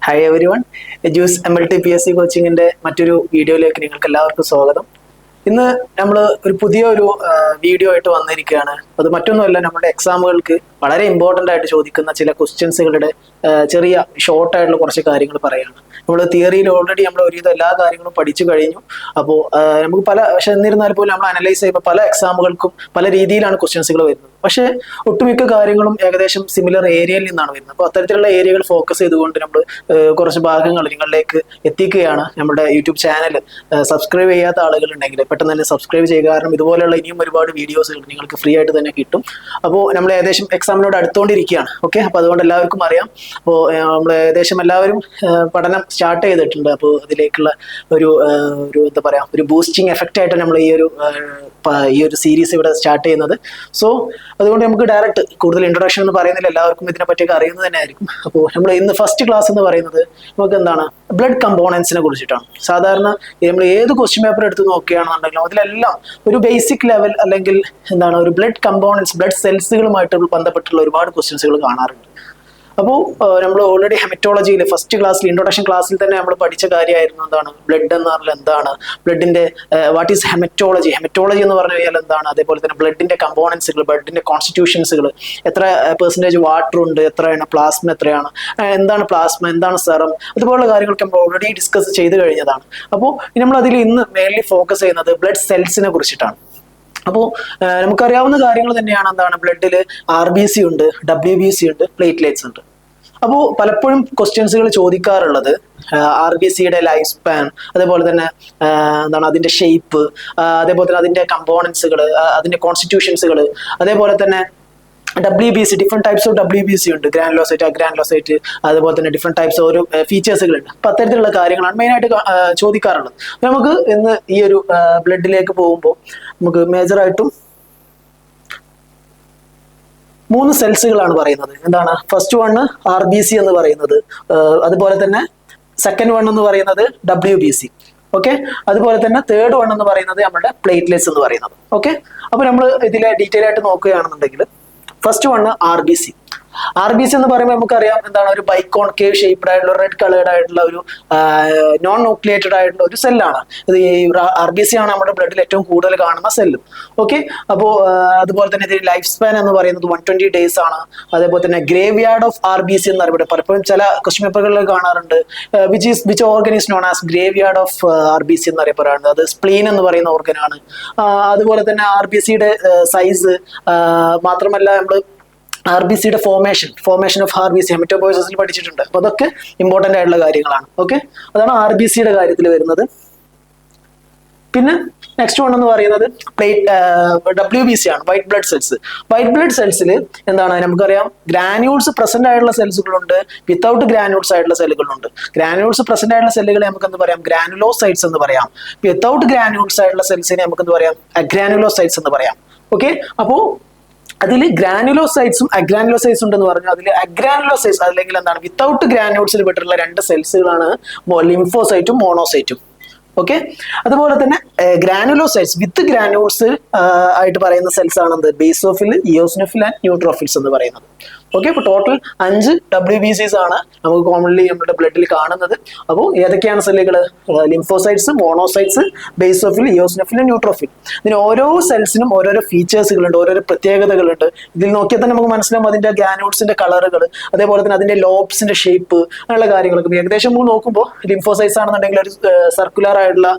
Hi every one. Juice MLT PSC കോച്ചിങ്ങിന്റെ മറ്റൊരു വീഡിയോയിലേക്ക് നിങ്ങൾക്ക് എല്ലാവർക്കും സ്വാഗതം. ഇന്ന് നമ്മൾ ഒരു പുതിയൊരു വീഡിയോ ആയിട്ട് വന്നിരിക്കുകയാണ്. അത് മറ്റൊന്നുമല്ല, നമ്മുടെ എക്സാമുകൾക്ക് വളരെ ഇമ്പോർട്ടൻ്റ് ആയിട്ട് ചോദിക്കുന്ന ചില ക്വസ്റ്റ്യൻസുകളുടെ ചെറിയ ഷോർട്ടായിട്ടുള്ള കുറച്ച് കാര്യങ്ങൾ പറയുകയാണ്. നമ്മൾ തിയറിയിൽ ഓൾറെഡി നമ്മൾ ഒരുവിധം എല്ലാ കാര്യങ്ങളും പഠിച്ചു കഴിഞ്ഞു. അപ്പോൾ നമുക്ക് പക്ഷെ എന്നിരുന്നാൽ പോലും നമ്മൾ അനലൈസ് ചെയ്യുമ്പോൾ പല എക്സാമുകൾക്കും പല രീതിയിലാണ് ക്വസ്റ്റ്യൻസുകൾ വരുന്നത്. പക്ഷേ ഒട്ടുമിക്ക കാര്യങ്ങളും ഏകദേശം സിമിലർ ഏരിയയിൽ നിന്നാണ് വരുന്നത്. അപ്പോൾ അത്തരത്തിലുള്ള ഏരിയകൾ ഫോക്കസ് ചെയ്തുകൊണ്ട് നമ്മൾ കുറച്ച് ഭാഗങ്ങൾ നിങ്ങളിലേക്ക് എത്തിക്കുകയാണ്. നമ്മുടെ യൂട്യൂബ് ചാനൽ സബ്സ്ക്രൈബ് ചെയ്യാത്ത ആളുകളുണ്ടെങ്കിൽ പെട്ടെന്ന് തന്നെ സബ്സ്ക്രൈബ് ചെയ്യുക. കാരണം ഇതുപോലെയുള്ള ഇനിയും ഒരുപാട് വീഡിയോസുകൾ നിങ്ങൾക്ക് ഫ്രീ ആയിട്ട് തന്നെ കിട്ടും. അപ്പോൾ നമ്മൾ ഏകദേശം എക്സാമിനോട് അടുത്തുകൊണ്ടിരിക്കുകയാണ്. ഓക്കെ, അപ്പോൾ അതുകൊണ്ട് എല്ലാവർക്കും അറിയാം. അപ്പോൾ നമ്മൾ ഏകദേശം എല്ലാവരും പഠനം സ്റ്റാർട്ട് ചെയ്തിട്ടുണ്ട്. അപ്പോൾ അതിലേക്കുള്ള ഒരു എന്താ പറയുക, ഒരു ബൂസ്റ്റിംഗ് എഫക്റ്റ് ആയിട്ട് നമ്മൾ ഈ ഒരു സീരീസ് ഇവിടെ സ്റ്റാർട്ട് ചെയ്യുന്നത്. സോ അതുകൊണ്ട് നമുക്ക് ഡയറക്റ്റ് കൂടുതൽ ഇൻട്രൊഡക്ഷൻ എന്ന് പറയുന്നില്ല, എല്ലാവർക്കും ഇതിനെ പറ്റിയൊക്കെ അറിയുന്നത് തന്നെ ആയിരിക്കും. അപ്പോൾ നമ്മൾ ഇന്ന് ഫസ്റ്റ് ക്ലാസ് എന്ന് പറയുന്നത് നമുക്ക് എന്താണ്, ബ്ലഡ് കമ്പോണൻസിനെ കുറിച്ചിട്ടാണ്. സാധാരണ നമ്മൾ ഏത് ക്വസ്റ്റ്യൻ പേപ്പർ എടുത്ത് നോക്കുകയാണെന്നുണ്ടെങ്കിലും അതിലെല്ലാം ഒരു ബേസിക് ലെവൽ അല്ലെങ്കിൽ എന്താണ് ഒരു ബ്ലഡ് കമ്പോണൻസ്, ബ്ലഡ് സെൽസുകളുമായിട്ട് ബന്ധപ്പെട്ടുള്ള ഒരുപാട് ക്വസ്റ്റ്യൻസുകൾ കാണാറുണ്ട്. അപ്പോൾ നമ്മൾ ഓൾറെഡി ഹെമറ്റോളജിയിൽ ഫസ്റ്റ് ക്ലാസ്സിൽ ഇൻട്രൊഡക്ഷൻ ക്ലാസ്സിൽ തന്നെ നമ്മൾ പഠിച്ച കാര്യമായിരുന്നു എന്താണ് ബ്ലഡ് എന്ന് പറഞ്ഞാൽ എന്താണ്, ബ്ലഡിന്റെ വാട്ട് ഈസ് ഹെമറ്റോളജി എന്ന് പറഞ്ഞു കഴിഞ്ഞാൽ എന്താണ്, അതേപോലെ തന്നെ ബ്ലഡിന്റെ കമ്പോണൻസുകൾ, ബ്ലഡിന്റെ കോൺസ്റ്റിറ്റ്യൂഷൻസുകൾ, എത്ര പെർസെൻറ്റേജ് വാട്ടർ ഉണ്ട്, എത്രയാണ് പ്ലാസ്മ, എത്രയാണ് എന്താണ് പ്ലാസ്മ, എന്താണ് സെറം, അതുപോലുള്ള കാര്യങ്ങളൊക്കെ നമ്മൾ ഓൾറെഡി ഡിസ്കസ് ചെയ്ത് കഴിഞ്ഞതാണ്. അപ്പോൾ നമ്മൾ അതിൽ ഇന്ന് മെയിൻലി ഫോക്കസ് ചെയ്യുന്നത് ബ്ലഡ് സെൽസിനെ കുറിച്ചിട്ടാണ്. അപ്പോൾ നമുക്കറിയാവുന്ന കാര്യങ്ങൾ തന്നെയാണ് എന്താണ്, ബ്ലഡിൽ RBC ഉണ്ട്, WBC ഉണ്ട്, പ്ലേറ്റ്ലെറ്റ്സ് ഉണ്ട്. അപ്പോൾ പലപ്പോഴും ക്വസ്റ്റ്യൻസുകൾ ചോദിക്കാറുള്ളത് RBCയുടെ ലൈഫ് സ്പാൻ, അതേപോലെ തന്നെ എന്താണ് അതിന്റെ ഷേപ്പ്, അതേപോലെ തന്നെ അതിന്റെ കമ്പോണൻസുകൾ, അതിന്റെ കോൺസ്റ്റിറ്റ്യൂഷൻസുകൾ, അതേപോലെ തന്നെ WBC, different types of WBC ഉണ്ട്, ഗ്രാനുലോസൈറ്റ്, അഗ്രാനുലോസൈറ്റ്, അതുപോലെ തന്നെ ഡിഫറെന്റ് ടൈപ്സ് ഓരോ ഫീച്ചേഴ്സുകളുണ്ട്. അപ്പൊ അത്തരത്തിലുള്ള കാര്യങ്ങളാണ് മെയിനായിട്ട് ചോദിക്കാറുള്ളത്. നമുക്ക് ഇന്ന് ഈ ഒരു ബ്ലഡിലേക്ക് പോകുമ്പോൾ നമുക്ക് മേജറായിട്ടും 3 സെൽസുകളാണ് പറയുന്നത്. എന്താണ്, ഫസ്റ്റ് വണ് RBC എന്ന് പറയുന്നത്, അതുപോലെ തന്നെ സെക്കൻഡ് വൺ എന്ന് പറയുന്നത് WBC. ഓക്കെ, അതുപോലെ തന്നെ തേർഡ് വൺ എന്ന് പറയുന്നത് നമ്മുടെ പ്ലേറ്റ്ലെറ്റ്സ് എന്ന് പറയുന്നത്. ഓക്കെ, അപ്പൊ നമ്മൾ ഇതിലെ ഡീറ്റെയിൽ ആയിട്ട് നോക്കുകയാണെന്നുണ്ടെങ്കിൽ ഫസ്റ്റ് വണ് RBC എന്ന് പറയുമ്പോൾ നമുക്കറിയാം എന്താണ്, ഒരു ബൈക്കോൺകേവ് ഷേപ്ഡ് ആയിട്ടുള്ള റെഡ് കളേർഡ് ആയിട്ടുള്ള ഒരു നോൺ ന്യൂക്ലിയേറ്റഡ് ആയിട്ടുള്ള ഒരു സെല്ലാണ്. ഇത് ഈ RBC ആണ് നമ്മുടെ ബ്ലഡിൽ ഏറ്റവും കൂടുതൽ കാണുന്ന സെല്ലും. ഓക്കെ, അപ്പോൾ അതുപോലെ തന്നെ ഇതിന്റെ ലൈഫ് സ്പാൻ എന്ന് പറയുന്നത് 120 days ആണ്. അതേപോലെ തന്നെ ഗ്രേവ് യാർഡ് ഓഫ് RBC എന്ന് അറിയപ്പെടും. പലപ്പോഴും ചില ക്വസ്റ്റ്യൻ പേപ്പറുകളിൽ കാണാറുണ്ട് which organ is known as grave yard of RBC എന്ന് അറിയപ്പെടാറുണ്ട്. അത് സ്പ്ലീൻ എന്ന് പറയുന്ന ഓർഗനാണ്. അതുപോലെ തന്നെ RBCയുടെ സൈസ് മാത്രമല്ല, നമ്മൾ RBCയുടെ ഫോർമേഷൻ ഓഫ് RBC ഹെമറ്റോപോയിസിസിൽ പഠിച്ചിട്ടുണ്ട്. അപ്പൊ അതൊക്കെ ഇമ്പോർട്ടന്റ് ആയിട്ടുള്ള കാര്യങ്ങളാണ്. ഓക്കെ, അതാണ് RBCയുടെ കാര്യത്തിൽ വരുന്നത്. പിന്നെ നെക്സ്റ്റ് വൺ എന്ന് പറയുന്നത് WBC ആണ്, white blood cells. White blood സെൽസിൽ എന്താണ്, നമുക്കറിയാം ഗ്രാന്യൂൾസ് പ്രസന്റ് ആയിട്ടുള്ള സെൽസുകളുണ്ട്, വിത്തൗട്ട് ഗ്രാന്യൂൾസ് ആയിട്ടുള്ള സെല്ലുകളുണ്ട്. ഗ്രാന്യൂൾസ് പ്രസന്റ് ആയിട്ടുള്ള സെല്ലുകളെ നമുക്ക് എന്ത് പറയാം, ഗ്രാനുലോസൈറ്റ്സ് എന്ന് പറയാം. വിത്തൗട്ട് ഗ്രാന്യൂൾസ് ആയിട്ടുള്ള സെൽസിനെ നമുക്ക് എന്ത് പറയാം, അഗ്രാനുലോസൈറ്റ്സ് എന്ന് പറയാം. ഓക്കെ, അപ്പോൾ അതിൽ ഗ്രാനുലോസൈറ്റ്സും അഗ്രാനുലോസൈറ്റ്സ് ഉണ്ടെന്ന് പറഞ്ഞു. അതിൽ അഗ്രാനുലോസൈറ്റ്സ് അല്ലെങ്കിൽ എന്താണ് വിത്തൗട്ട് ഗ്രാനുൾസിൽ പെട്ടിട്ടുള്ള 2 സെൽസുകളാണ് ലിംഫോസൈറ്റും മോണോസൈറ്റും. ഓക്കെ, അതുപോലെ തന്നെ ഗ്രാനുലോസൈറ്റ്സ് വിത്ത് ഗ്രാനുൾസ് ആയിട്ട് പറയുന്ന സെൽസ് ആണ് എന്ത്, ബേസോഫിൽ, ഇയോസിനോഫിൽ ആൻഡ് ന്യൂട്രോഫിൽസ് എന്ന് പറയുന്നത്. ഓക്കെ, അപ്പോൾ ടോട്ടൽ 5 WBCs ആണ് നമുക്ക് കോമൺലി നമ്മുടെ ബ്ലഡിൽ കാണുന്നത്. അപ്പോൾ ഏതൊക്കെയാണ് സെല്ലുകൾ, lymphocytes, monocytes, basophil, eosinophil, neutrophil. ഇതിന് ഓരോ സെൽസിനും ഓരോരോ ഫീച്ചേഴ്സുകളുണ്ട്, ഓരോരോ പ്രത്യേകതകളുണ്ട്. ഇതിൽ നോക്കിയാൽ തന്നെ നമുക്ക് മനസ്സിലാവും അതിന്റെ ഗ്രാനുൾസിന്റെ കളറുകൾ, അതേപോലെ തന്നെ അതിന്റെ ലോബ്സിന്റെ ഷേപ്പ്, അങ്ങനെയുള്ള കാര്യങ്ങളൊക്കെ. ഏകദേശം നമുക്ക് നോക്കുമ്പോൾ ലിംഫോസൈറ്റ്സ് ആണെന്നുണ്ടെങ്കിൽ ഒരു സർക്കുലർ ആയിട്ടുള്ള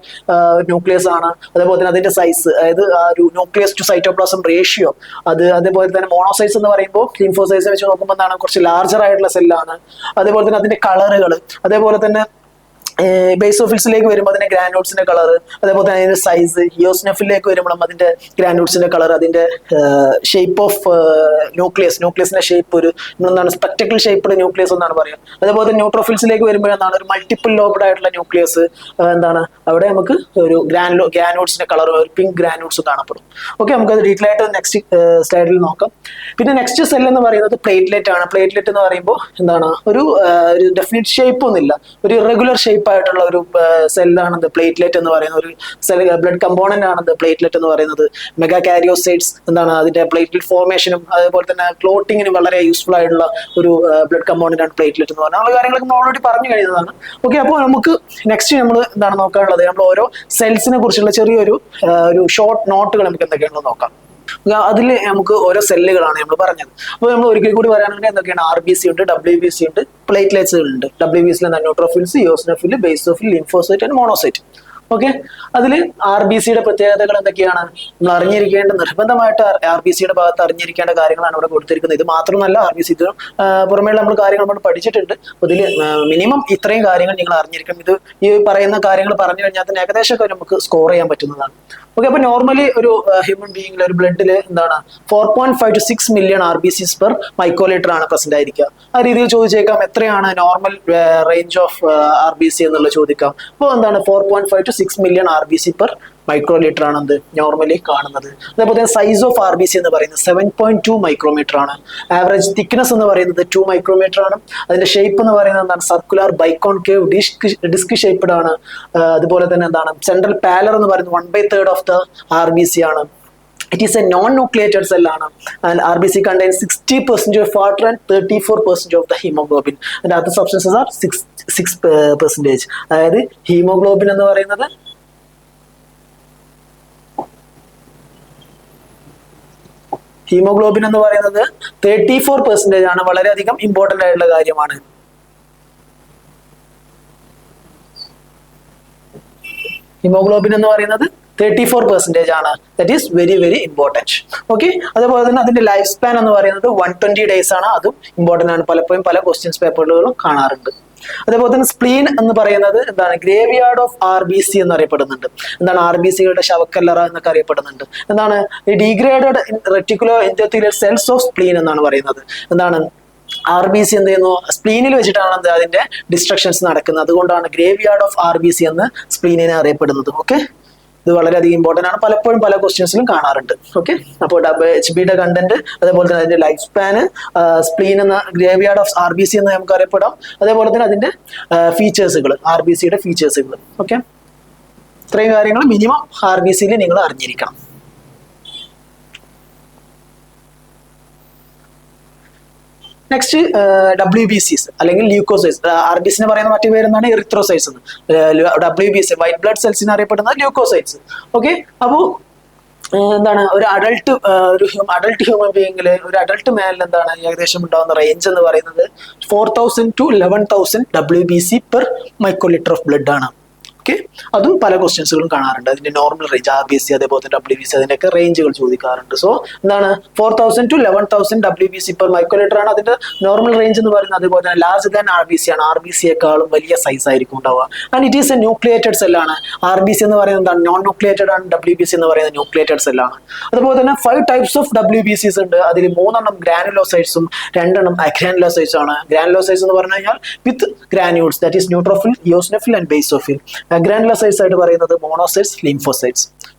ന്യൂക്ലിയസ് ആണ്. അതേപോലെ തന്നെ അതിന്റെ സൈസ്, അതായത് ഒരു ന്യൂക്ലിയസ് ടു സൈറ്റോപ്ലാസം റേഷ്യോ, അതേപോലെ തന്നെ മോണോസൈറ്റ്സ് എന്ന് പറയുമ്പോൾ ലിംഫോസൈറ്റ്സ് വെച്ച് നോക്കുമ്പോൾ എന്താണ്, കുറച്ച് ലാർജർ ആയിട്ടുള്ള സെല്ലാണ്. അതേപോലെ തന്നെ അതിന്റെ കളറുകൾ, അതേപോലെ തന്നെ ബേസോഫിൽസിലേക്ക് വരുമ്പോൾ അതിന്റെ ഗ്രാനുൾസിന്റെ കളർ, അതേപോലെ തന്നെ അതിന്റെ സൈസ്. ഇയോസിനോഫിലേക്ക് വരുമ്പോഴും അതിന്റെ ഗ്രാനുൾസിന്റെ കളർ, അതിന്റെ ഷേപ്പ് ഓഫ് ന്യൂക്ലിയസിന്റെ ഷേപ്പ് ഒരു എന്താണ് സ്പെക്ടക്കിൾ ഷേപ്പ്ഡ് ന്യൂക്ലിയസ് എന്നാണ് പറയുക. അതേപോലെ തന്നെ ന്യൂട്രോഫിൽസിലേക്ക് വരുമ്പോൾ എന്താണ് ഒരു മൾട്ടിപ്പിൾ ലോബ്ഡ് ആയിട്ടുള്ള ന്യൂക്ലിയസ്. എന്താണ് അവിടെ നമുക്ക് ഒരു ഗ്രാനുൾസിന്റെ കളർ, ഒരു പിങ്ക് ഗ്രാനുൾസ് കാണപ്പെടും. ഓക്കെ, നമുക്കത് ഡീറ്റെയിൽ ആയിട്ട് നെക്സ്റ്റ് സ്ലൈഡിൽ നോക്കാം. പിന്നെ നെക്സ്റ്റ് സെൽ എന്ന് പറയുന്നത് പ്ലേറ്റ്ലെറ്റ് ആണ്. പ്ലേറ്റ്ലെറ്റ് എന്ന് പറയുമ്പോൾ എന്താണ് ഒരു ഡെഫിനിറ്റ് ഷേപ്പ് ഒന്നുമില്ല, ഒരു ഇറഗുലർ ഷേപ്പ് ഷേപ്പ് ആയിട്ടുള്ള ഒരു സെല്ലാണ് പ്ലേറ്റ്ലെറ്റ് എന്ന് പറയുന്ന ഒരു സെൽ, ബ്ലഡ് കമ്പോണന്റ് ആണ് പ്ലേറ്റ്ലെറ്റ് എന്ന് പറയുന്നത്. മെഗാ കാരിയോസൈറ്റ്സ് എന്താണ് അതിന്റെ പ്ലേറ്റ്ലെറ്റ് ഫോർമേഷനും അതുപോലെ തന്നെ ക്ലോട്ടിങ്ങിനും വളരെ യൂസ്ഫുൾ ആയിട്ടുള്ള ഒരു ബ്ലഡ് കമ്പോണന്റ് ആണ് പ്ലേറ്റ്ലെറ്റ് എന്ന് പറയുന്നത്. ആ കാര്യങ്ങളൊക്കെ നമ്മൾ ഓൾറെഡി പറഞ്ഞു കഴിഞ്ഞതാണ്. ഓക്കെ, അപ്പോൾ നമുക്ക് നെക്സ്റ്റ് നമ്മൾ എന്താണ് നോക്കാനുള്ളത്, നമ്മൾ ഓരോ സെൽസിനെ കുറിച്ചുള്ള ചെറിയൊരു ഷോർട്ട് നോട്ടുകൾ നമുക്ക് എന്തൊക്കെയാണെന്ന് നോക്കാം. അതിൽ നമുക്ക് ഓരോ സെല്ലുകളാണ് നമ്മൾ പറഞ്ഞത്. അപ്പോൾ നമ്മൾ ഒരിക്കൽ കൂടി പറയുകയാണെങ്കിൽ എന്തൊക്കെയാണ്, RBC ഉണ്ട്, WBC ഉണ്ട്, പ്ലേറ്റ്ലെറ്റ്സുകൾ ഉണ്ട്. WBC neutrophils, eosinophil, basophil, lymphocyte and monocyte. Okay, അതിൽ RBCയുടെ പ്രത്യേകതകൾ എന്തൊക്കെയാണ് നമ്മൾ അറിഞ്ഞിരിക്കേണ്ട, നിർബന്ധമായിട്ട് RBCയുടെ ഭാഗത്ത് അറിഞ്ഞിരിക്കേണ്ട കാര്യങ്ങളാണ് ഇവിടെ കൊടുത്തിരിക്കുന്നത്. ഇത് മാത്രമല്ല, RBC ഇത് പുറമേയുള്ള നമ്മൾ കാര്യങ്ങൾ നമ്മൾ പഠിച്ചിട്ടുണ്ട്. അപ്പോൾ ഇതിൽ മിനിമം ഇത്രയും കാര്യങ്ങൾ നിങ്ങൾ അറിഞ്ഞിരിക്കണം. ഇത് ഈ പറയുന്ന കാര്യങ്ങൾ പറഞ്ഞു കഴിഞ്ഞാൽ തന്നെ ഏകദേശമൊക്കെ നമുക്ക് സ്കോർ ചെയ്യാൻ പറ്റുന്നതാണ്. ഓക്കെ, അപ്പൊ നോർമലി ഒരു ഹ്യൂമൻ ബീയിങ്ങിൽ ഒരു ബ്ലഡിൽ എന്താണ് 4.5 to 6 million RBCs per microlitre ആണ് പ്രസന്റ് ആയിരിക്കുക. ആ രീതിയിൽ ചോദിച്ചേക്കാം എത്രയാണ് നോർമൽ റേഞ്ച് ഓഫ് RBC എന്നുള്ള ചോദിക്കാം. അപ്പോൾ എന്താണ് 4.5 to 6 million RBC per microlitre ആണ് എന്ത് നോർമലി കാണുന്നത്. അതേപോലെ തന്നെ സൈസ് ഓഫ് RBC എന്ന് പറയുന്നത് 7.2 മൈക്രോമീറ്റർ ആണ്. ആവറേജ് തിക്നെസ് എന്ന് പറയുന്നത് 2 മൈക്രോമീറ്റർ ആണ്. അതിന്റെ ഷേപ്പ് എന്ന് പറയുന്നത് എന്താണ് സർക്കുലർ ബൈക്കോൺകേവ് ഡിസ്ക് ഷേപ്പ്ഡ് ആണ്. അതുപോലെ തന്നെ എന്താണ് സെൻട്രൽ പാലർ എന്ന് പറയുന്നത് 1/3 ഓഫ് ദ RBC ആണ്. It is a non-nucleated cell ആണ്. And RBC contains 60% of water and 34% of the hemoglobin. And other substances are 6%. അതായത് ഹീമോഗ്ലോബിൻ എന്ന് പറയുന്നത് ഹീമോഗ്ലോബിൻ എന്ന് പറയുന്നത് 34% ആണ്. വളരെയധികം ഇമ്പോർട്ടന്റ് ആയിട്ടുള്ള കാര്യമാണ്. ഹീമോഗ്ലോബിൻ എന്ന് പറയുന്നത് 34% ആണ്. That is very very important. Okay, അതുപോലെ തന്നെ അതിന്റെ ലൈഫ് സ്പാൻ എന്ന് പറയുന്നത് 120 days ആണ്. അതും ഇമ്പോർട്ടന്റ് ആണ്. പലപ്പോഴും പല ക്വസ്റ്റ്യൻസ് പേപ്പറുകളും കാണാറുണ്ട്. അതേപോലെ തന്നെ സ്പ്ലീൻ എന്ന് പറയുന്നത് എന്താണ് ഗ്രേവിയാർഡ് ഓഫ് RBC എന്നറിയപ്പെടുന്നുണ്ട്. എന്താണ് RBCകളുടെ ശവക്കല്ലറ എന്നൊക്കെ അറിയപ്പെടുന്നുണ്ട്. എന്താണ് degraded reticulo endothelial cells of spleen എന്നാണ് പറയുന്നത്. എന്താണ് RBC എന്ത് ചെയ്യുന്നു, സ്പ്ലീനിൽ വെച്ചിട്ടാണ് അതിന്റെ ഡിസ്ട്രക്ഷൻസ് നടക്കുന്നത്. അതുകൊണ്ടാണ് ഗ്രേവിയാർഡ് ഓഫ് RBC എന്ന് സ്പ്ലീനിനെ അറിയപ്പെടുന്നത്. ഓക്കെ, ഇത് വളരെയധികം ഇമ്പോർട്ടന്റ് ആണ്. പലപ്പോഴും പല ക്വസ്റ്റ്യൻസിലും കാണാറുണ്ട്. ഓക്കെ, അപ്പോൾ HBയുടെ കണ്ടന്റ്, അതേപോലെ തന്നെ അതിന്റെ ലൈഫ് സ്പാന്, സ്പ്ലീൻ എന്ന ഗ്രേവിയാർഡ് ഓഫ് RBC എന്ന് നമുക്ക് അറിയപ്പെടാം. അതേപോലെ തന്നെ അതിന്റെ ഫീച്ചേഴ്സുകൾ, RBCയുടെ ഫീച്ചേഴ്സുകൾ. ഓക്കെ, ഇത്രയും കാര്യങ്ങൾ മിനിമം RBCയിൽ നിങ്ങൾ അറിഞ്ഞിരിക്കണം. നെക്സ്റ്റ് WBCs അല്ലെങ്കിൽ ല്യൂക്കോസൈറ്റ്സ്. RBCനെ പറയുന്ന മറ്റു പേരെന്നാണ് എറിത്രോസൈറ്റ്സ് എന്ന്. WBC വൈറ്റ് ബ്ലഡ് സെൽസിന് അറിയപ്പെടുന്ന ല്യൂക്കോസൈറ്റ്സ്. ഓക്കെ, അപ്പോൾ എന്താണ് ഒരു അഡൾട്ട് ഹ്യൂമൻ ബീയിങ്ങിൽ, ഒരു അഡൾട്ട് മാനിൽ എന്താണ് ഏകദേശം ഉണ്ടാകുന്ന റേഞ്ച് എന്ന് പറയുന്നത് 4000 to 11,000 WBC per microlitre of blood ആണ്. ഓക്കെ, അതും പല ക്വസ്റ്റ്യൻസുകളും കാണാറുണ്ട്. അതിന്റെ നോർമൽ റേഞ്ച് RBC അതേപോലെ തന്നെ WBC അതിന്റെയൊക്കെ റേഞ്ചുകൾ ചോദിക്കാറുണ്ട്. സോ എന്താണ് 4000 to 11,000 WBC പെർ മൈക്രോലിറ്റർ ആണ് അതിന്റെ നോർമൽ റേഞ്ച് എന്ന് പറയുന്നത്. അതുപോലെ തന്നെ ലാർജർ ദാൻ RBC ആണ്. RBCയെക്കാളും വലിയ സൈസ് ആയിരിക്കും ഉണ്ടാവുക. And it is a nucleated സെല്ലാണ്. RBC എന്ന് പറയുന്നത് എന്താണ് നോൺ ന്യൂക്ലിയേറ്റഡ് ആണ്. WBC എന്ന് പറയുന്നത് ന്യൂക്ലിയേറ്റഡ് സെല്ലാണ്. അതുപോലെ തന്നെ 5 types ഓഫ് WBCs ഉണ്ട്. അതിൽ 3 ഗ്രാനുലോസൈറ്റ്സും 2 അഗ്രാനുലോസൈറ്റ്സ് ആണ്. ഗ്രാനുലോസൈറ്റ്സ് എന്ന് പറഞ്ഞു കഴിഞ്ഞാൽ with granules, that is neutrophil, eosinophil and basophil. Granulocytes ആയിട്ട് പറയുന്നത് മോണോസൈറ്റ്സ്, ലിംഫോസൈറ്റ്സ്.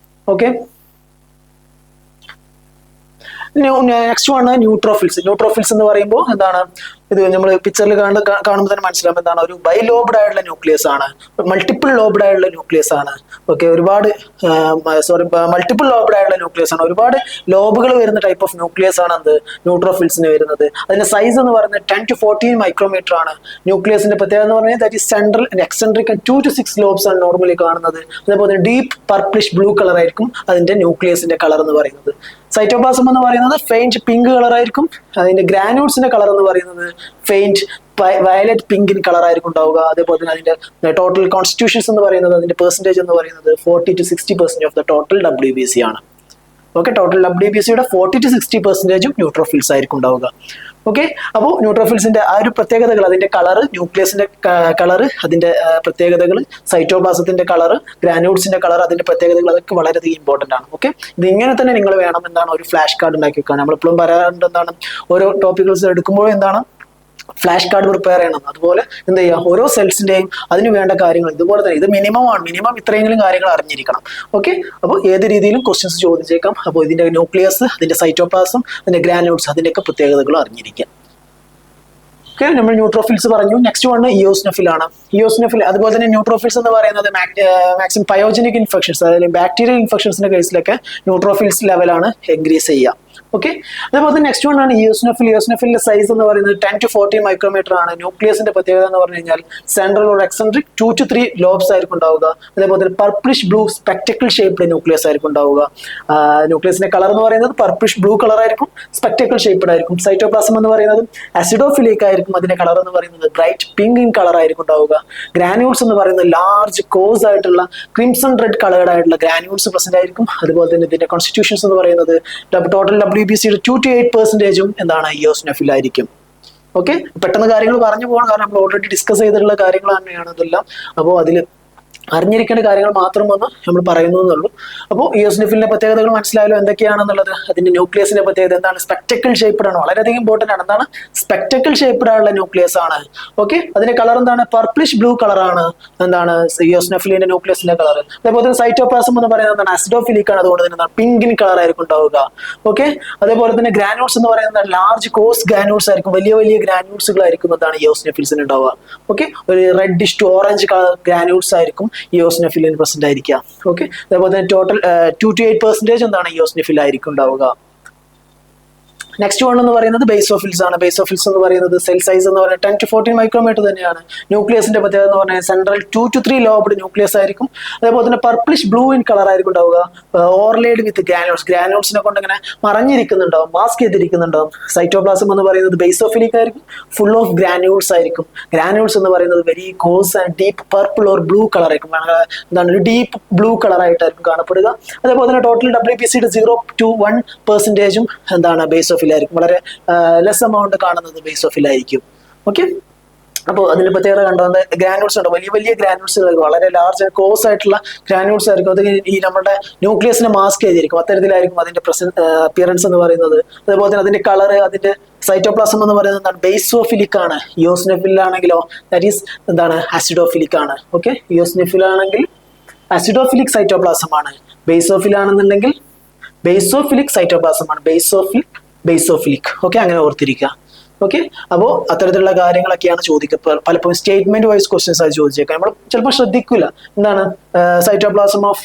ഓക്കെ, നെക്സ്റ്റ് ആണ് ന്യൂട്രോഫിൽസ്. ന്യൂട്രോഫിൽസ് എന്ന് പറയുമ്പോൾ എന്താണ്, ഇത് നമ്മൾ പിക്ചറിൽ കാണുമ്പോൾ തന്നെ മനസ്സിലാവും എന്താണ് ഒരു ബൈലോബ്ഡ് ആയിട്ടുള്ള ന്യൂക്ലിയസ് ആണ്. മൾട്ടിപ്പിൾ ലോബ്ഡ് ആയിട്ടുള്ള ന്യൂക്ലിയസ് ആണ്. ഓക്കെ, ഒരുപാട് മൾട്ടിപ്പിൾ ലോബ്ഡ് ആയിട്ടുള്ള ന്യൂക്ലിയസ് ആണ്. ഒരുപാട് ലോബുകൾ വരുന്ന ടൈപ്പ് ഓഫ് ന്യൂക്ലിയസ് ആണ് എന്ത് ന്യൂട്രോഫിൽസിന് വരുന്നത്. അതിന്റെ സൈസ് എന്ന് പറയുന്നത് 10 to 14 മൈക്രോമീറ്റർ ആണ്. ന്യൂക്ലിയസിന്റെ പ്രത്യേകത എന്ന് പറഞ്ഞാൽ that is central and eccentric 2 to 6 lobes ആണ് നോർമലി കാണുന്നത്. അതേപോലെ ഡീപ്പ് പർപ്പിളിഷ് ബ്ലൂ കളർ ആയിരിക്കും അതിന്റെ ന്യൂക്ലിയസിന്റെ കളർ എന്ന് പറയുന്നത്. സൈറ്റോപ്ലാസം എന്ന് പറയുന്നത് ഫെയിന്റ് പിങ്ക് കളർ ആയിരിക്കും. അതിന്റെ ഗ്രാനൂൾസിന്റെ കളർ എന്ന് പറയുന്നത് ഫെയിന്റ് വയലറ്റ് പിങ്കിൻ കളർ ആയിരിക്കും ഉണ്ടാവുക. അതേപോലെ തന്നെ അതിന്റെ ടോട്ടൽ കോൺസ്റ്റിറ്റ്യൂഷൻസ് എന്ന് പറയുന്നത്, അതിന്റെ പെർസെന്റേജ് എന്ന് പറയുന്നത് 40 to 60% of the total WBC ആണ്. ഓക്കെ, ടോട്ടൽ WBCയുടെ 40 to 60% ന്യൂട്രോഫിൽസ് ആയിരിക്കും ഉണ്ടാവുക. ഓക്കെ, അപ്പോൾ ന്യൂട്രോഫിൽസിന്റെ ആ ഒരു പ്രത്യേകതകൾ, അതിന്റെ കളറ്, ന്യൂക്ലിയസിന്റെ കളറ്, അതിന്റെ പ്രത്യേകതകൾ, സൈറ്റോപ്ലാസത്തിന്റെ കളറ്, ഗ്രാനൂൾസിന്റെ കളർ, അതിന്റെ പ്രത്യേകതകൾ, അതൊക്കെ വളരെയധികം ഇമ്പോർട്ടന്റ് ആണ്. ഓക്കെ, ഇത് ഇങ്ങനെ തന്നെ നിങ്ങൾ വേണം എന്താണ് ഒരു ഫ്ലാഷ് കാർഡ് ഉണ്ടാക്കി വെക്കാൻ. നമ്മളെപ്പോഴും പറയാറുണ്ട് എന്താണ് ഓരോ ടോപ്പിക്സ് എടുക്കുമ്പോൾ എന്താണ് ഫ്ലാഷ് കാർഡ് പ്രിപ്പയർ ചെയ്യണം. അതുപോലെ എന്ത് ചെയ്യുക, ഓരോ സെൽസിന്റെയും അതിന് വേണ്ട കാര്യങ്ങൾ ഇതുപോലെ തന്നെ, ഇത് മിനിമം ആണ്. മിനിമം ഇത്രയെങ്കിലും കാര്യങ്ങൾ അറിഞ്ഞിരിക്കണം. ഓക്കെ, അപ്പോൾ ഏത് രീതിയിലും ക്വസ്റ്റ്യൻസ് ചോദിച്ചേക്കാം. അപ്പോൾ ഇതിന്റെ ന്യൂക്ലിയസ്, അതിന്റെ സൈറ്റോപ്ലാസം, അതിന്റെ ഗ്രാനുൾസ്, അതിന്റെയൊക്കെ പ്രത്യേകതകൾ അറിഞ്ഞിരിക്കാം. ഓക്കെ, നമ്മൾ ന്യൂട്രോഫിൽസ് പറഞ്ഞു. നെക്സ്റ്റ് വൺ ഇയോസിനോഫിൽ ആണ്. ഇയോസിനോഫിൽ അതുപോലെ തന്നെ ന്യൂട്രോഫിൽസ് എന്ന് പറയുന്നത് മാക്സിമം പയോജനിക് ഇൻഫെക്ഷൻസ്, അതായത് ബാക്ടീരിയൽ ഇൻഫെക്ഷൻസിന്റെ കേസിലൊക്കെ ന്യൂട്രോഫിൽസ് ലെവലാണ് ഇൻക്രീസ് ചെയ്യുക. ഓക്കെ, അതേപോലെ തന്നെ നെക്സ്റ്റ് വൺ ആണ് ഇയോസിനോഫിൽ. ഇയോസിനോഫിലിന്റെ സൈസ് എന്ന് പറയുന്നത് 10 to 40 മൈക്രോമീറ്റർ ആണ്. ന്യൂക്ലിയസിന്റെ പ്രത്യേകത എന്ന് പറഞ്ഞു കഴിഞ്ഞാൽ central or eccentric 2 to 3 lobes ആയിരിക്കും ഉണ്ടാവുക. അതേപോലെ തന്നെ പർപ്പിഷ് ബ്ലൂ സ്പെക്ടക്കിൾ ഷേപ്ഡ് ന്യൂക്ലിയസ് ആയിരിക്കും ഉണ്ടാവുക. ന്യൂക്ലിയസിന്റെ കളർ എന്ന് പറയുന്നത് പർപ്പിഷ് ബ്ലൂ കളർ ആയിരിക്കും, സ്പെക്ടക്കിൾ ഷേപ്ഡ് ആയിരിക്കും. സൈറ്റോപ്ലാസം എന്ന് പറയുന്നത് അസിഡോഫിലിക് ആയിരിക്കും, അതിന്റെ കളർ എന്ന് പറയുന്നത് ബ്രൈറ്റ് പിങ്ക് ഇൻ കളർ ആയിരിക്കും ഉണ്ടാവുക. ഗ്രാന്യൂൾസ് എന്ന് പറയുന്നത് ലാർജ് കോസ് ആയിട്ടുള്ള ക്രിംസൺ റെഡ് കളേർഡ് ആയിട്ടുള്ള ഗ്രാന്യൂൾസ് പ്രസന്റ് ആയിരിക്കും. അതുപോലെ തന്നെ ഇതിന്റെ കോൺസ്റ്റിറ്റ്യൂഷൻസ് എന്ന് പറയുന്നത് ടോട്ടൽ WBCയുടെ 2 to 8% എന്താണ് ഇയോസിനോഫിൽ ആയിരിക്കും. ഓക്കെ, പെട്ടെന്ന് കാര്യങ്ങൾ പറഞ്ഞു പോകണം, കാരണം നമ്മൾ ഓൾറെഡി ഡിസ്കസ് ചെയ്തിട്ടുള്ള കാര്യങ്ങൾ തന്നെയാണ് ഇതെല്ലാം. അപ്പോൾ അതിൽ അറിഞ്ഞിരിക്കേണ്ട കാര്യങ്ങൾ മാത്രം വന്ന് നമ്മൾ പറയുന്നു എന്നുള്ളൂ. അപ്പോൾ ഇയോസിനോഫിലിന്റെ പ്രത്യേകതകൾ മനസ്സിലായാലോ എന്തൊക്കെയാണെന്നുള്ളത്. അതിന്റെ ന്യൂക്ലിയസിന്റെ പ്രത്യേകത എന്താണ്? സ്പെക്ടക്കിൾ ഷേപ്ഡ് ആണ്, വളരെയധികം ഇമ്പോർട്ടന്റ് ആണ്. എന്താണ്? സ്പെക്ടക്കിൾ ഷേപ്ഡ് ആയുള്ള ന്യൂക്ലിയസ് ആണ്. ഓക്കെ, അതിന്റെ കളർ എന്താണ്? പർപ്പിഷ് ബ്ലൂ കളർ ആണ്. എന്താണ് ഇയോസിനോഫിലിന്റെ ന്യൂക്ലിയസിന്റെ കളർ. അതേപോലെ തന്നെ സൈറ്റോപ്ലാസം എന്ന് പറയുന്നത് എന്താണ്? അസിഡോഫിലിക് ആണ്, അതുകൊണ്ട് തന്നെ പിങ്കിൻ കളർ ആയിരിക്കും ഉണ്ടാവുക. ഓക്കെ, അതേപോലെ തന്നെ ഗ്രാനൂൾസ് എന്ന് പറയുന്നത് ലാർജ് കോസ് ഗ്രാനൂൾസ് ആയിരിക്കും, വലിയ വലിയ ഗ്രാനൂൾസുകളായിരിക്കും എന്താണ് ഇയോസിനോഫിൽസിന് ഉണ്ടാവുക. ഓക്കെ, ഒരു reddish to orange colour granules ആയിരിക്കും ഇയോസിനോഫിലിൽ പ്രസന്റ് ആയിരിക്കുക. ഓക്കെ, അതേപോലെ തന്നെ ടോട്ടൽ 2 to 8% എന്താണ് ഇയോസിനോഫിൽ ആയിരിക്കും ഉണ്ടാവുക. നെക്സ്റ്റ് വൺ എന്ന് പറയുന്നത് ബേസോഫിൽസ് ആണ്. ബേസോഫിൽസ് എന്ന് പറയുന്നത് സെൽ സൈസ് എന്ന് പറയുന്നത് 10 to 14 മൈക്രോമീറ്റർ തന്നെയാണ്. ന്യൂക്ലിയസിന്റെ പ്രത്യേകത എന്ന് പറഞ്ഞാൽ സെൻട്രൽ 2 to 3 ലോബ്ഡ് ന്യൂക്ലിയസ് ആയിരിക്കും. അതേപോലെ തന്നെ പർപ്പിഷ് ബ്ലൂ ഇൻ കളർ ആയിരിക്കും ഉണ്ടാവുക. ഓവർലേഡ് വിത്ത് ഗ്രാനൂൾസ്, ഗ്രാനൂൾസിനെ കൊണ്ട് ഇങ്ങനെ മറഞ്ഞിരിക്കുന്നുണ്ടാവും, മാസ്ക് ചെയ്തിരിക്കുന്നുണ്ടാവും. സൈറ്റോപ്ലാസം എന്ന് പറയുന്നത് ബേസോഫിലിക് ആയിരിക്കും, ഫുൾ ഓഫ് ഗ്രാനൂൾസ് ആയിരിക്കും. ഗ്രാനൂൾസ് എന്ന് പറയുന്നത് very cause and deep purple or blue colour ആയിരിക്കും, എന്താണ് ഒരു ഡീപ്പ് ബ്ലൂ കളർ ആയിട്ടായിരിക്കും കാണപ്പെടുക. അതേപോലെ തന്നെ ടോട്ടൽ WBCയുടെ 0 to 1% എന്താണ് ബേസോഫിൽ ആയിരിക്കും, വളരെ ലെസ് എമൗണ്ട് കാണുന്നത് ബേസോഫിലായിരിക്കും. ഓക്കെ, അപ്പോൾ അതിന്റെ പ്രത്യേകത കണ്ടത് ഗ്രാനൂൾസ് ഉണ്ട്, വലിയ വലിയ ഗ്രാനൂൾസ്, വളരെ ലാർജ് ആൻഡ് കോസ് ആയിട്ടുള്ള ഗ്രാനൂൾസ് ആയിരിക്കും. അത് ഈ നമ്മുടെ ന്യൂക്ലിയസിനെ മാസ്ക് ചെയ്തിരിക്കും, അത്തരത്തിലായിരിക്കും അതിന്റെ അപ്പിയറൻസ് എന്ന് പറയുന്നത്. അതേപോലെ തന്നെ അതിന്റെ കളർ, അതിന്റെ സൈറ്റോപ്ലാസം എന്ന് പറയുന്നത് എന്താണ്? ബേസോഫിലിക് ആണ്. ഇയോസിനോഫിൽ ആണെങ്കിലോ ദാറ്റ് ഈസ് എന്താണ്? ആസിഡോഫിലിക് ആണ്. ഓക്കെ, ഇയോസിനോഫിൽ ആണെങ്കിൽ ആസിഡോഫിലിക് സൈറ്റോപ്ലാസം ആണ്. ബേസോഫിൽ ആണെന്നുണ്ടെങ്കിൽ ബേസോഫിലിക് സൈറ്റോപ്ലാസം ആണ്. ബേസോഫിലിക്. ഓക്കെ, അങ്ങനെ ഓർത്തിരിക്കുക. ഓക്കെ, അപ്പോൾ അത്തരത്തിലുള്ള കാര്യങ്ങളൊക്കെയാണ് ചോദിക്കുക. പലപ്പോഴും സ്റ്റേറ്റ്മെന്റ് വൈസ് ക്വസ്റ്റ്യൻസ് ആയി ചോദിച്ചേക്കാം, നമ്മൾ ചിലപ്പോൾ ശ്രദ്ധിക്കില്ല. എന്താണ് cytoplasm of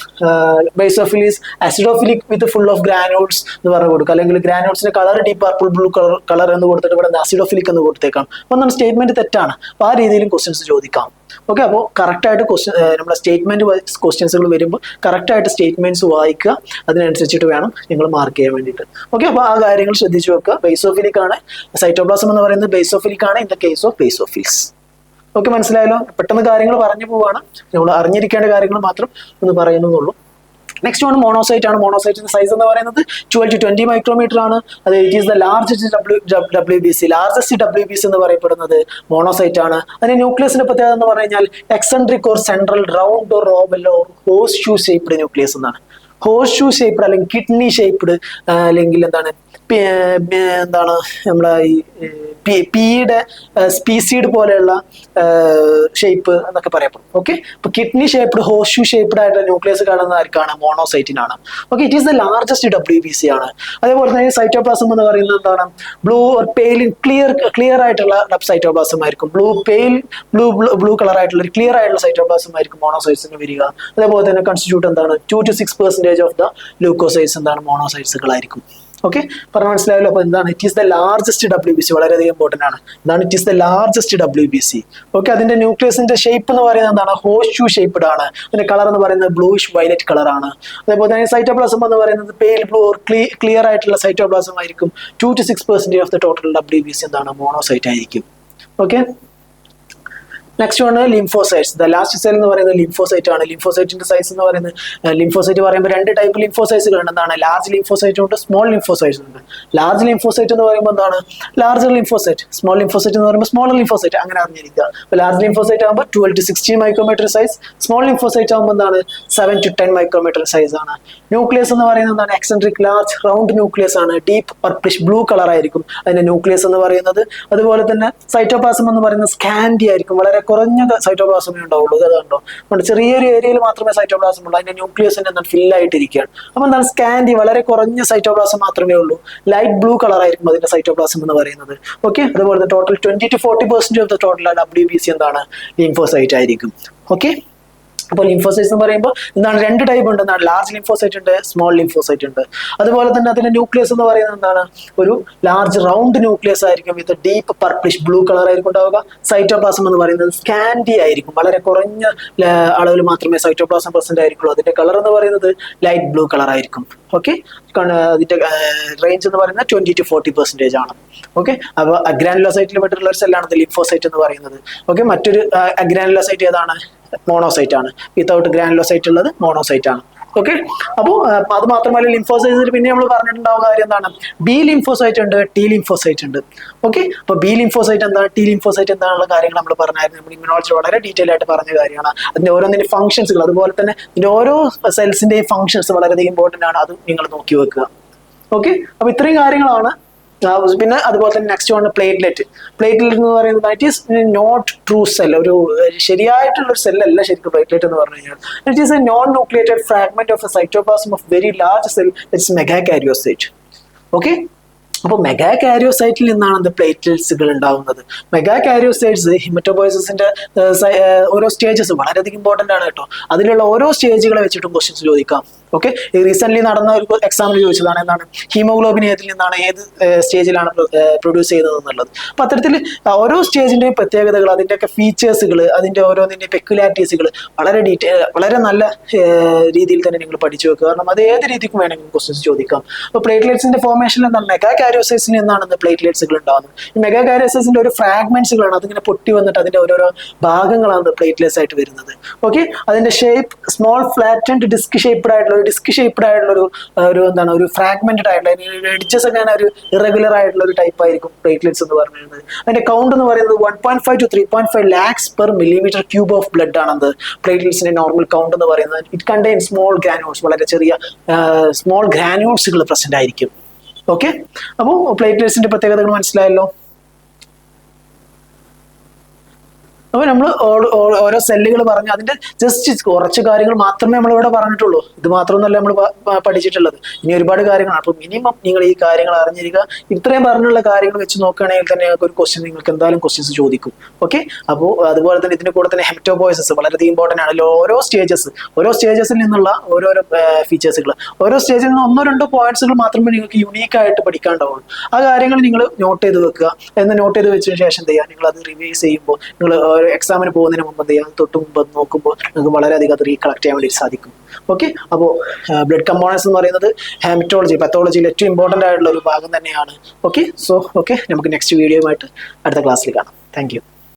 basophil is acidophilic with full of granules എന്ന് പറഞ്ഞു കൊടുക്കുക, അല്ലെങ്കിൽ ഗ്രാനൂൾസിന്റെ colour deep purple blue colour എന്ന് കൊടുത്തിട്ട് ഇവിടെ ആസിഡോഫിലിക് എന്ന് കൊടുത്തേക്കാം. അപ്പോൾ എന്താണ് സ്റ്റേറ്റ്മെന്റ് തെറ്റാണ്. അപ്പോൾ ആ രീതിയിലും ക്വസ്റ്റ്യൻസ് ചോദിക്കാം. ഓക്കെ, അപ്പോൾ കറക്റ്റായിട്ട് നമ്മുടെ സ്റ്റേറ്റ്മെന്റ് വൈസ് ക്വസ്റ്റ്യൻസുകൾ വരുമ്പോൾ കറക്റ്റായിട്ട് സ്റ്റേറ്റ്മെന്റ്സ് വായിക്കുക, അതിനനുസരിച്ചിട്ട് വേണം നിങ്ങൾ മാർക്ക് ചെയ്യാൻ വേണ്ടിയിട്ട്. ഓക്കെ, അപ്പോൾ ആ കാര്യങ്ങൾ ശ്രദ്ധിച്ചു വെക്കുക. ബേസോഫിലിക് ആണ് സൈറ്റോപ്ലാസം എന്ന് പറയുന്നത്, ബേസോഫിലിക് ആണ് in the case of basophils. Okay, മനസ്സിലായല്ലോ? പെട്ടെന്ന് കാര്യങ്ങൾ പറഞ്ഞു പോവാണ്, നമ്മൾ അറിഞ്ഞിരിക്കേണ്ട കാര്യങ്ങൾ മാത്രം ഒന്ന് പറയുന്നുള്ളൂ. നെക്സ്റ്റ് വൺ മോണോസൈറ്റ് ആണ്. മോണോസൈറ്റിന്റെ സൈസ് എന്ന് പറയുന്നത് 12 to 20 മൈക്രോമീറ്റർ ആണ്. അത് it is the largest WBC, largest WBC എന്ന് പറയപ്പെടുന്നത് മോണോസൈറ്റ് ആണ്. അതിന്റെ ന്യൂക്ലിയസിന്റെ പ്രത്യേകത എന്ന് പറഞ്ഞു കഴിഞ്ഞാൽ eccentric or central round or oval or horseshoe shaped nucleus എന്നാണ്. ഹോഴ്സ് ഷൂ ഷേപ്ഡ് അല്ലെങ്കിൽ കിഡ്നി ഷേപ്ഡ്, അല്ലെങ്കിൽ എന്താണ് നമ്മളെ ഈ പിയുടെ സ്പീസീഡ് പോലെയുള്ള ഷേപ്പ് എന്നൊക്കെ പറയപ്പെടും. ഓക്കെ, ഇപ്പൊ kidney shaped, horseshoe shaped ആയിട്ടുള്ള ന്യൂക്ലിയസ് കാണുന്ന ആർക്കാണ്? മോണോസൈറ്റിനാണ്. Okay, it is the largest WBC ആണ്. അതേപോലെ തന്നെ സൈറ്റോപ്ലാസം എന്ന് പറയുന്നത് എന്താണ്? ബ്ലൂ പെയിൽ ക്ലിയർ ആയിട്ടുള്ള സൈറ്റോപ്ലാസം ആയിരിക്കും. ബ്ലൂ കളർ ആയിട്ടുള്ള ക്ലിയർ ആയിട്ടുള്ള സൈറ്റോപ്ലാസം ആയിരിക്കും മോണോസൈറ്റ്സിന് വരിക. അതേപോലെ തന്നെ കൺസ്റ്റിറ്റ്യൂട്ട് എന്താണ്? 2 to 6% ഓഫ് ദ ലൂക്കോസൈറ്റ്സ് എന്താണ്? മോണോസൈറ്റ്സുകളായിരിക്കും. ഓക്കെ, പറഞ്ഞ മനസ്സിലായല്ലോ? അപ്പൊ എന്താണ്? It is the largest WBC, വളരെയധികം ഇമ്പോർട്ടന്റ് ആണ്. എന്താണ്? It is the largest WBC. Okay, അതിന്റെ ന്യൂക്ലിയസിന്റെ ഷേപ്പ് എന്ന് പറയുന്നത് എന്താണ്? ഹോഴ്സ് ഷൂ ഷേപ്ഡ് ആണ്. അതിന്റെ കളർ എന്ന് പറയുന്നത് ബ്ലൂയിഷ് വയലറ്റ് കളർ ആണ്. അതേപോലെ തന്നെ സൈറ്റോപ്ലാസം എന്ന് പറയുന്നത് പെയിൽ ബ്ലൂ ഓർ ക്ലിയർ ആയിട്ടുള്ള സൈറ്റോപ്ലാസം ആയിരിക്കും. 2 to 6% of the total WBC എന്താണ്? മോണോസൈറ്റ് ആയിരിക്കും. Okay, next one lymphocytes. The last cell എന്ന് പറയുന്നത് ലിംഫോസൈറ്റ് ആണ്. ലിംഫോസൈറ്റിന്റെ സൈസ് എന്ന് പറയുന്നത്, ലിംഫോസൈറ്റ് പറയുമ്പോൾ 2 ടൈപ്പ് ലിംഫോസൈറ്റ്സുകൾ ഉണ്ട്. എന്താണ്? ലാർജ് ലിംഫോസൈറ്റ് ഉണ്ട്, സ്മോൾ ലിംഫോസൈറ്റ്സ് ഉണ്ട്. ലാർജ് ലിംഫോസൈറ്റ് എന്ന് പറയുമ്പോൾ എന്താണ്? Larger lymphocyte. സ്മോൾ ലിംഫോസൈറ്റ് എന്ന് പറയുമ്പോൾ സ്മോളർ ലിംഫോസൈറ്റ്, അങ്ങനെ അറിഞ്ഞിരിക്കുക. അപ്പോൾ ലാർജ് ലിംഫോസൈറ്റ് ആകുമ്പോൾ 12 to 16 micrometre size. Small lymphocyte ആകുമ്പോൾ എന്താണ്? 7 to 10 മൈക്രോമീറ്റർ സൈസ് ആണ്. ന്യൂക്ലിയസ് എന്ന് പറയുന്നത് എന്താണ്? എക്സെൻട്രിക് ലാർജ് റൗണ്ട് ന്യൂക്ലിയസ് ആണ്. ഡീപ്പ് പർപ്പിഷ് ബ്ലൂ കളർ ആയിരിക്കും അതിന്റെ ന്യൂക്ലിയസ് എന്ന് പറയുന്നത്. അതുപോലെ തന്നെ സൈറ്റോപ്ലാസം എന്ന് പറയുന്നത് സ്കാൻഡി ആയിരിക്കും, വളരെ കുറഞ്ഞ സൈറ്റോപ്ലാസമേ ഉണ്ടാവുള്ളൂ. അതുകൊണ്ടോ അതുകൊണ്ട് ചെറിയൊരു ഏരിയയിൽ മാത്രമേ സൈറ്റോപ്ലാസം ഉള്ളൂ. അതിന്റെ ന്യൂക്ലിയസിന്റെ എന്താണ് ഫില്ലായിട്ടിരിക്കുകയാണ്. അപ്പൊ എന്താണ് സ്കാൻഡി, വളരെ കുറഞ്ഞ സൈറ്റോപ്ലാസം മാത്രമേ ഉള്ളൂ. ലൈറ്റ് ബ്ലൂ കളർ ആയിരിക്കും അതിന്റെ സൈറ്റോപ്ലാസം എന്ന് പറയുന്നത്. ഓക്കെ, അതുപോലെ total 20 to 40% of the total WBC എന്താണ് ലിംഫോസൈറ്റ് ആയിരിക്കും. ഓക്കെ, അപ്പോൾ ലിംഫോസൈറ്റ്സ് എന്ന് പറയുമ്പോൾ എന്താണ് രണ്ട് ടൈപ്പ് ഉണ്ട്. എന്താണ് ലാർജ് ലിംഫോസൈറ്റ് ഉണ്ട്, സ്മോൾ ലിംഫോസൈറ്റ് ഉണ്ട്. അതുപോലെ തന്നെ അതിന്റെ ന്യൂക്ലിയസ് എന്ന് പറയുന്നത് എന്താണ് ഒരു ലാർജ് റൗണ്ട് ന്യൂക്ലിയസ് ആയിരിക്കും. വിത്ത് ഡീപ്പ് പർപ്പിളിഷ് ബ്ലൂ കളർ ആയിരിക്കും ഉണ്ടാവുക. സൈറ്റോപ്ലാസം എന്ന് പറയുന്നത് സ്കാൻഡി ആയിരിക്കും. വളരെ കുറഞ്ഞ അളവിൽ മാത്രമേ സൈറ്റോപ്ലാസം പ്രസന്റ് ആയിരിക്കുള്ളൂ. അതിന്റെ കളർ എന്ന് പറയുന്നത് ലൈറ്റ് ബ്ലൂ കളർ ആയിരിക്കും. ഓക്കെ, അതിന്റെ റേഞ്ച് എന്ന് പറയുന്നത് 20 to 40% ആണ്. ഓക്കെ, അപ്പോൾ അഗ്രാനുലോസൈറ്റിൽ പെട്ടിട്ടുള്ള ഒരു സെല്ലാണ് ലിംഫോസൈറ്റ് എന്ന് പറയുന്നത്. ഓക്കെ, മറ്റൊരു അഗ്രാനുലോസൈറ്റ് ഏതാണ്? മോണോസൈറ്റ് ആണ്. വിത്തൗട്ട് ഗ്രാനുലോസൈറ്റ് ഉള്ളത് മോണോസൈറ്റ് ആണ്. ഓക്കെ, അപ്പോൾ അത് മാത്രമല്ല ലിംഫോസൈറ്റിൽ പിന്നെ നമ്മൾ പറഞ്ഞിട്ടുണ്ടാവുന്ന കാര്യം എന്താണ്? ബി ലിംഫോസൈറ്റ് ഉണ്ട്, ടി ലിംഫോസൈറ്റ് ഉണ്ട്. ഓക്കെ, അപ്പോൾ ബി ലിംഫോസൈറ്റ് എന്താണ്, ടി ലിംഫോസൈറ്റ് എന്താണെന്നുള്ള കാര്യങ്ങൾ നമ്മൾ പറഞ്ഞായിരുന്നു. നമ്മൾ ഇമ്മ്യൂണോളജി വളരെ ഡീറ്റെയിൽ ആയിട്ട് പറഞ്ഞ കാര്യമാണ്. അതിന്റെ ഓരോന്നിന്റെ ഫംഗ്ഷൻസുകൾ, അതുപോലെ തന്നെ ഇതിന്റെ ഓരോ സെൽസിന്റെയും ഫംഗ്ഷൻസ് വളരെയധികം ഇമ്പോർട്ടന്റ് ആണ്. അത് നിങ്ങൾ നോക്കി വെക്കുക. ഓക്കെ, അപ്പോൾ ഇത്രയും കാര്യങ്ങളാണ്. പിന്നെ അതുപോലെ തന്നെ നെക്സ്റ്റ് ആണ് പ്ലേറ്റ്ലെറ്റ്. പ്ലേറ്റ്ലെറ്റ് എന്ന് പറയുന്നത് it is not true cell, ഒരു ശരിയായിട്ടുള്ള ഒരു സെല്ലല്ല ശരിക്കും പ്ലേറ്റ്ലെറ്റ് എന്ന് പറഞ്ഞു കഴിഞ്ഞാൽ. It is a non nucleated fragment of a cytoplasm of very large cell, it's megakaryocyte. Okay, അപ്പോൾ മെഗാകാരിയോസൈറ്റിൽ നിന്നാണ് എന്ത് പ്ലേറ്റ്ലെറ്റ്സുകൾ ഉണ്ടാവുന്നത്. മെഗാകാരിയോസൈറ്റ്സ് ഹിമറ്റോപോയിസിന്റെ ഓരോ സ്റ്റേജസ് വളരെയധികം ഇമ്പോർട്ടന്റ് ആണ് കേട്ടോ. അതിലുള്ള ഓരോ സ്റ്റേജുകളെ വെച്ചിട്ടും ക്വസ്റ്റ്യൻസ് ചോദിക്കാം. ഓക്കെ, റീസെന്റ് നടന്ന ഒരു എക്സാമിൽ ചോദിച്ചതാണ് എന്താണ് ഹീമോഗ്ലോബിൻ ഏതിൽ നിന്നാണ്, ഏത് സ്റ്റേജിലാണ് പ്രൊഡ്യൂസ് ചെയ്തത് എന്നുള്ളത്. അപ്പൊ അത്തരത്തിൽ ഓരോ സ്റ്റേജിന്റെയും പ്രത്യേകതകൾ, അതിന്റെയൊക്കെ ഫീച്ചേഴ്സുകൾ, അതിന്റെ ഓരോന്നിന്റെ പെക്യുലാരിറ്റീസുകൾ വളരെ നല്ല രീതിയിൽ തന്നെ നിങ്ങൾ പഠിച്ചു വെക്കുക. കാരണം അത് ഏത് രീതിക്കും വേണമെങ്കിലും ക്വസ്റ്റ്യൻസ് ചോദിക്കാം. അപ്പൊ പ്ലേറ്റ്ലെറ്റ്സിന്റെ ഫോർമേഷൻ എന്താണ്? മെഗാകാരിയോസൈറ്റ്സിൽ നിന്നാണ് പ്ലേറ്റ്ലെറ്റ്സുകൾ ഉണ്ടാകുന്നത്. ഈ മെഗാകാരിയോസൈറ്റ്സിന്റെ ഒരു ഫ്രാഗ്മെന്റ്സുകളാണ്, അതിങ്ങനെ പൊട്ടി വന്നിട്ട് അതിന്റെ ഓരോരോ ഭാഗങ്ങളാണ് പ്ലേറ്റ്ലെറ്റ്സ് ആയിട്ട് വരുന്നത്. ഓക്കെ, അതിന്റെ shape small flattened disc shaped ആയിട്ടുള്ള ഒരു എന്താണ് ഒരു ഫ്രാഗ്മെന്റഡ് ആയിട്ടുള്ള എഡ്ജസ് ഒക്കെ ഒരു ഇറഗുലർ ആയിട്ടുള്ള ഒരു ടൈപ്പ് ആയിരിക്കും പ്ലേറ്റ്ലെറ്റ്സ് എന്ന് പറയുന്നത്. അതിന്റെ കൗണ്ട് എന്ന് പറയുന്നത് 1.5 to 3.5 lakhs per millimeter cube of blood ആണത് പ്ലേറ്റ്ലെറ്റ്സിന്റെ നോർമൽ കൗണ്ട് എന്ന് പറയുന്നത്. ഇറ്റ് കണ്ടെയ്ൻ സ്മോൾ ഗ്രാനുൾസ്, വളരെ ചെറിയ സ്മോൾ ഗ്രാനുൾസുകൾ പ്രസന്റ് ആയിരിക്കും. ഓക്കെ, അപ്പോൾ പ്ലേറ്റ്ലെറ്റ്സിന്റെ പ്രത്യേകതകൾ മനസ്സിലായല്ലോ. അപ്പോൾ നമ്മൾ ഓരോ സെല്ലുകൾ പറഞ്ഞ് അതിന്റെ ജസ്റ്റ് കുറച്ച് കാര്യങ്ങൾ മാത്രമേ നമ്മളിവിടെ പറഞ്ഞിട്ടുള്ളൂ. ഇത് മാത്രമൊന്നുമല്ല നമ്മൾ പഠിച്ചിട്ടുള്ളത്, ഇനി ഒരുപാട് കാര്യങ്ങളാണ്. അപ്പോൾ മിനിമം നിങ്ങൾ ഈ കാര്യങ്ങൾ അറിഞ്ഞിരിക്കുക. ഇത്രയും പറഞ്ഞുള്ള കാര്യങ്ങൾ വെച്ച് നോക്കുകയാണെങ്കിൽ തന്നെ ഒരു ക്വസ്റ്റ്യൻ നിങ്ങൾക്ക് എന്തായാലും ക്വസ്റ്റ്യൻസ് ചോദിക്കും. ഓക്കെ, അപ്പോൾ അതുപോലെ തന്നെ ഇതിന്റെ കൂടെ തന്നെ ഹെമറ്റോപോയിസിസ് വളരെയധികം ഇമ്പോർട്ടന്റ് ആണ്. ഓരോ സ്റ്റേജസിൽ നിന്നുള്ള ഓരോരോ ഫീച്ചേഴ്സുകൾ, ഓരോ സ്റ്റേജിൽ നിന്ന് 1-2 പോയിന്റ്സുകൾ മാത്രമേ നിങ്ങൾക്ക് യുണീക്ക് ആയിട്ട് പഠിക്കാണ്ടാവുള്ളൂ. ആ കാര്യങ്ങൾ നിങ്ങൾ നോട്ട് ചെയ്ത് വെക്കുക. എന്ന് നോട്ട് ചെയ്ത് വെച്ചതിന് ശേഷം എന്ത് ചെയ്യുക, നിങ്ങൾ അത് റിവൈസ് ചെയ്യുമ്പോൾ നിങ്ങൾ എക്സാമിന് പോകുന്നതിന് മുമ്പ് എന്ത് ചെയ്യാം, തൊട്ട് മുമ്പ് നോക്കുമ്പോൾ നിങ്ങൾക്ക് വളരെയധികം അത് റീകളക്ട് ചെയ്യാൻ വേണ്ടി സാധിക്കും. ഓക്കെ, അപ്പോൾ ബ്ലഡ് കമ്പോണൻസ് എന്ന് പറയുന്നത് ഹെമറ്റോളജി, പത്തോളജിയിൽ ഏറ്റവും ഇമ്പോർട്ടൻ്റ് ആയിട്ടുള്ള ഒരു ഭാഗം തന്നെയാണ്. ഓക്കെ, നമുക്ക് നെക്സ്റ്റ് വീഡിയോയുമായിട്ട് അടുത്ത ക്ലാസ്സിൽ കാണാം. Thank you.